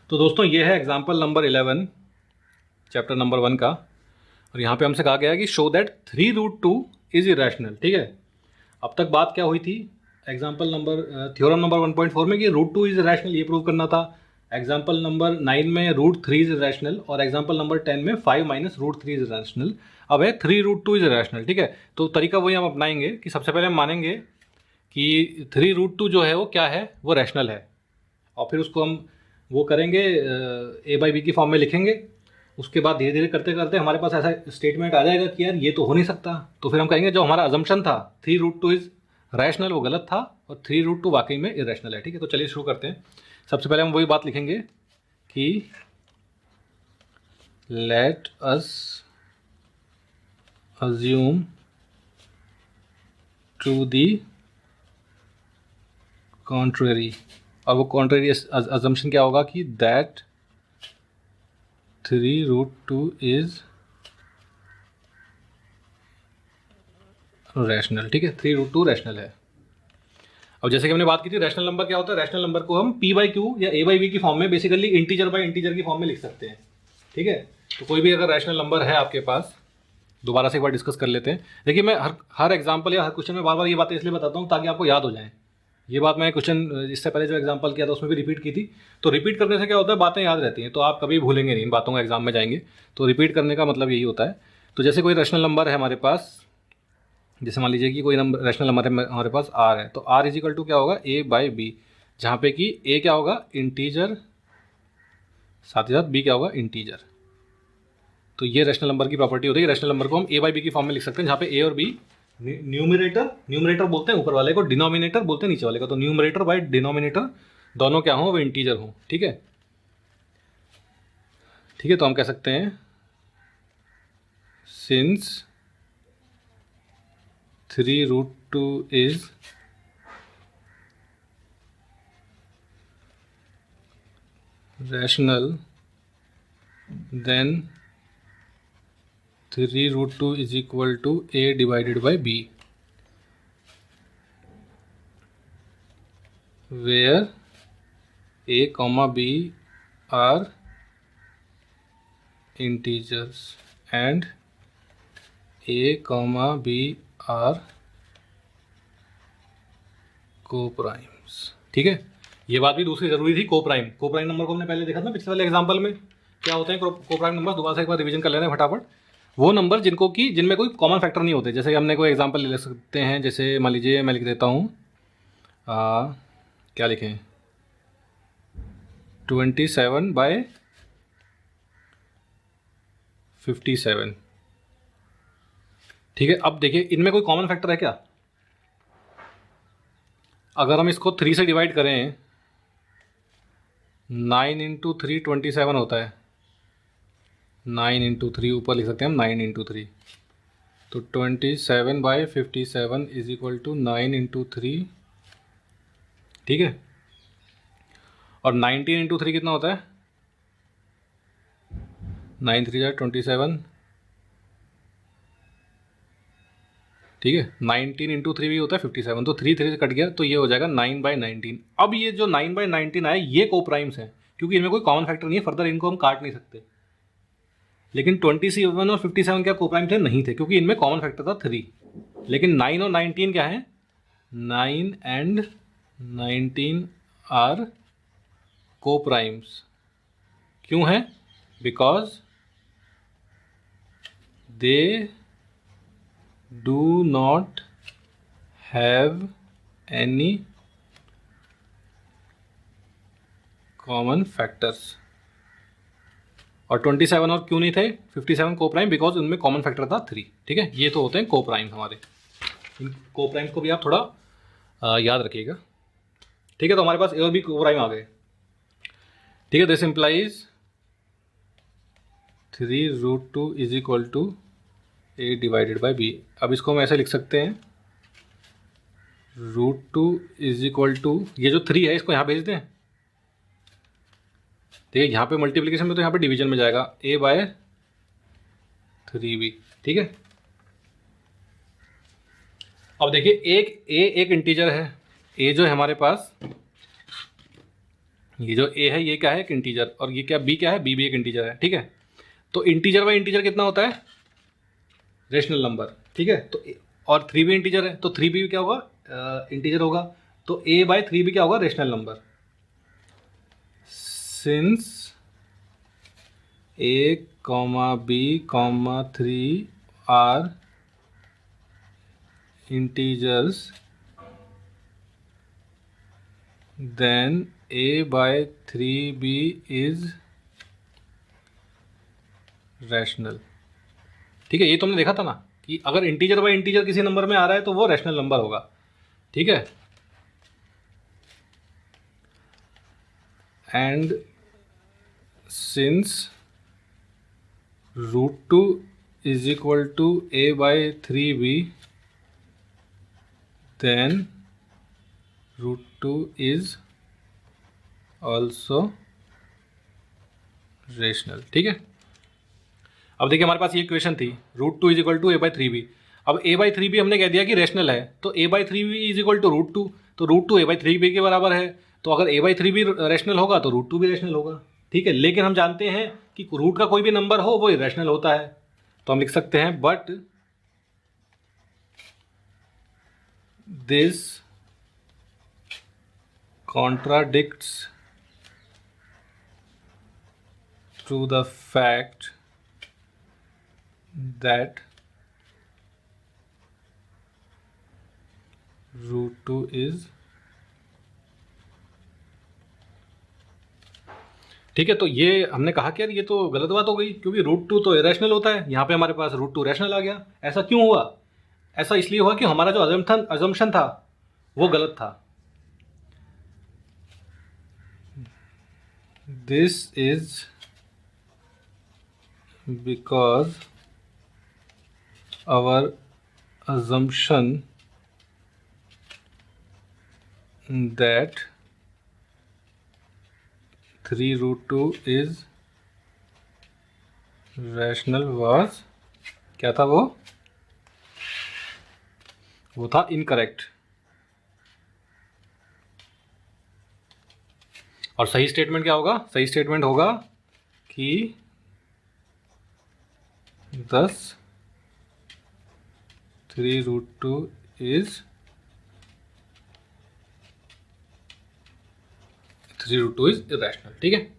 तो दोस्तों ये है एग्जाम्पल नंबर 11 चैप्टर नंबर 1 का। और यहाँ पे हमसे कहा गया है कि शो दैट 3√2 इज इरेशनल। ठीक है, अब तक बात क्या हुई थी एग्जाम्पल नंबर थ्योरम नंबर 1.4 में कि √2 इज इरेशनल, ये प्रूव करना था। एग्जाम्पल नंबर 9 में √3 इज इरेशनल और एग्जाम्पल नंबर 10 में 5 - √3 इज इरेशनल। अब है 3√2 इज इरेशनल। ठीक है, तो तरीका वही हम अपनाएंगे कि सबसे पहले हम मानेंगे कि 3√2 जो है वो क्या है, वो रैशनल है। और फिर उसको हम वो करेंगे a/b की फॉर्म में लिखेंगे। उसके बाद धीरे धीरे करते करते हमारे पास ऐसा स्टेटमेंट आ जाएगा कि यार ये तो हो नहीं सकता। तो फिर हम कहेंगे जो हमारा अजम्पशन था 3√2 इज रैशनल वो गलत था और 3√2 वाकई में इरेशनल है। ठीक है, तो चलिए शुरू करते हैं। सबसे पहले हम वही बात लिखेंगे कि let us assume to the contrary. और वो कॉन्ट्रेरी अजम्पशन क्या होगा कि दैट 3√2 इज रैशनल। ठीक है, 3√2 रैशनल है। अब जैसे कि हमने बात की थी रैशनल नंबर क्या होता है, रैशनल नंबर को हम p/q या a/b की फॉर्म में बेसिकली इंटीजर बाय इंटीजर की फॉर्म में लिख सकते हैं। ठीक है, तो कोई भी अगर रैशनल नंबर है आपके पास, दोबारा से एक बार डिस्कस कर लेते हैं। देखिए मैं हर एग्जाम्पल या हर क्वेश्चन में बार बार ये बातें इसलिए बताता हूँ ताकि आपको याद हो जाए। ये बात मैं क्वेश्चन इससे पहले जो एग्जाम्पल किया था उसमें भी रिपीट की थी। तो रिपीट करने से क्या होता है, बातें याद रहती हैं, तो आप कभी भूलेंगे नहीं इन बातों को। एग्जाम में जाएंगे तो रिपीट करने का मतलब यही होता है। तो जैसे कोई रैशनल नंबर है हमारे पास, जैसे मान लीजिए कि कोई नंबर रैशनल नंबर है हमारे पास r है, तो r इजिकल टू क्या होगा a/b, जहाँ पे कि a क्या होगा इंटीजर, साथ ही साथ b क्या होगा इंटीजर। तो ये रैशनल नंबर की प्रॉपर्टी होती है। रैशनल नंबर को हम a/b की फॉर्म में लिख सकते हैं, जहाँ पे a और b न्यूमरेटर बोलते हैं ऊपर वाले को, डिनोमिनेटर बोलते हैं नीचे वाले को। तो न्यूमरेटर बाय डिनोमिनेटर दोनों क्या हो, वो इंटीजर हो। ठीक है, ठीक है, तो हम कह सकते हैं since 3√2 is rational, then 3√2 is equal to a divided by b, where a comma b are integers and a comma b are co-primes। ठीक है, ये बात भी दूसरी जरूरी थी, को प्राइम नंबर को हमने पहले देखा था पिछले वाले एग्जांपल में। क्या होते हैं को प्राइम नंबर, दोबारा से एक बार रिवीजन कर ले रहे हैं फटाफट। वो नंबर जिनमें कोई कॉमन फैक्टर नहीं होते। जैसे हमने कोई एग्जांपल ले सकते हैं, जैसे मान लीजिए मैं लिख देता हूँ क्या लिखें 27/57। ठीक है, अब देखिए इनमें कोई कॉमन फैक्टर है क्या। अगर हम इसको 3 से डिवाइड करें, 9 × 3 27 होता है। 9 × 3 ऊपर लिख सकते हैं हम 9 × 3। तो 27/57 इज इक्वल टू 9 × 3। ठीक है, और 19 × 3 कितना होता है, 9 × 3 = 27। ठीक है, 19 × 3 भी होता है 57। तो 3 3 से कट गया, तो ये हो जाएगा 9/19। अब ये जो 9/19 आए ये कोप्राइम्स हैं, क्योंकि इनमें कोई कॉमन फैक्टर नहीं है, फर्दर इनको हम काट नहीं सकते। लेकिन 27 और 57 क्या कोप्राइम थे, नहीं थे, क्योंकि इनमें कॉमन फैक्टर था 3। लेकिन 9 और 19 क्या है, 9 and 19 आर कोप्राइम्स। क्यों है, because they do not have any common factors. और 27 और क्यों नहीं थे 57 को प्राइम, बिकॉज उनमें कॉमन फैक्टर था 3। ठीक है, ये तो होते हैं को प्राइम हमारे। इन को प्राइम्स को भी आप थोड़ा याद रखिएगा। ठीक है, तो हमारे पास ए और बी को प्राइम आ गए। ठीक है, this implies 3√2 is equal to a divided by b। अब इसको हम ऐसे लिख सकते हैं √2 इज इक्वल टू, ये जो 3 है इसको यहाँ भेज दें। देखिए यहाँ पे मल्टीप्लिकेशन में तो यहाँ पे डिवीजन में जाएगा a/3b। ठीक है, अब देखिए एक इंटीजर है, a जो है हमारे पास ये जो a है ये क्या है, एक इंटीजर, और ये क्या b क्या है, b भी एक इंटीजर है, ठीक है। तो इंटीजर बाई इंटीजर कितना होता है, रेशनल नंबर, ठीक है। तो और 3b इंटीजर है, तो 3b क्या होगा, इंटीजर होगा, तो a बाई 3b क्या होगा, rational number. Since a comma b comma 3 are integers, then a by 3b is rational, ठीक है। ये तुमने देखा था ना कि अगर इंटीजर बाय इंटीजर किसी नंबर में आ रहा है तो वो रैशनल नंबर होगा, ठीक है। And since √2 is equal to a by 3b, then √2 is also rational, ठीक है। अब देखिए हमारे पास ये इक्वेशन थी, √2 is equal to a by 3b। अब a बाई 3b हमने कह दिया कि रेशनल है, तो a by 3b is equal to √2, तो √2 a बाई 3b के बराबर है, तो अगर a बाई 3b रेशनल होगा तो √2 भी रेशनल होगा, ठीक है। लेकिन हम जानते हैं कि रूट का कोई भी नंबर हो वो इरेशनल होता है, तो हम लिख सकते हैं but this contradicts to the fact that √2 is, ठीक है। तो ये हमने कहा कि यार ये तो गलत बात हो गई, क्योंकि √2 तो इरेशनल होता है, यहाँ पे हमारे पास √2 रैशनल आ गया। ऐसा क्यों हुआ, ऐसा इसलिए हुआ कि हमारा जो अजम्पशन था वो गलत था। This is because our assumption that 3√2 is rational was, क्या था वो था इनकरेक्ट। और सही स्टेटमेंट क्या होगा, सही स्टेटमेंट होगा कि 3√2 is 3√2 is irrational, ठीक है।